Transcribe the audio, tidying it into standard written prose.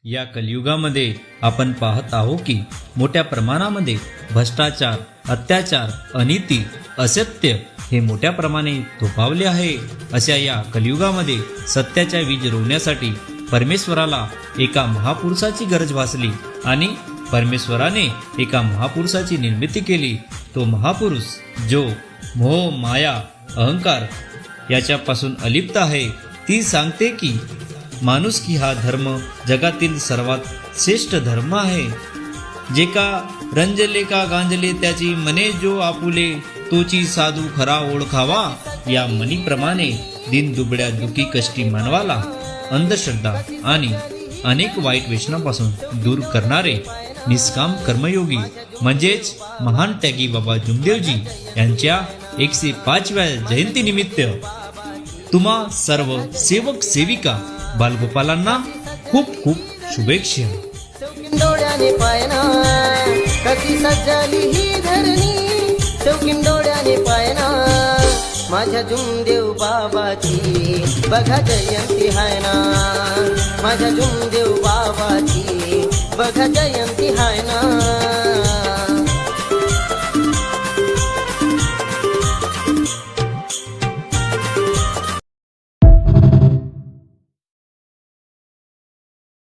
या कलियुगामध्ये आपण पाहत आहोत की मोठ्या प्रमाणामध्ये भ्रष्टाचार, अत्याचार, अनिती, असत्य हे मोठ्या प्रमाणे थोपावले आहे। अशा या कलियुगामध्ये सत्याच्या वीज रोवण्यासाठी परमेश्वराला एका महापुरुषाची गरज भासली आणि परमेश्वराने एका महापुरुषाची निर्मिती केली। तो महापुरुष जो मोह, माया, अहंकार याच्यापासून अलिप्त आहे। ती सांगते की माणुसकी हा धर्म जगातील सर्वात श्रेष्ठ धर्म आहे। जे का रंजले का गांजले त्याची मने जो आपुले, तोची साधू खरा ओळखावा। या म्हणीप्रमाणे दिन दुबळ्या दुखी कष्टी मानवाला अंधश्रद्धा आणि अनेक वाईट व्यसनापासून दूर करणारे निष्काम कर्मयोगी म्हणजेच महान त्यागी बाबा जुमदेवजी यांच्या 105व्या जयंतीनिमित्त तुम्हा सर्व सेवक सेविका बालगोपालांना खूप खूप शुभेच्छा। डोळ्याने पायना कशी सजली ही धरणी, चौकीन डोळ्याने पायना माझ्या जुमदेव बाबाची बघा जयंती हाय ना, माझ्या जुमदेव बाबाची बघा जयंती।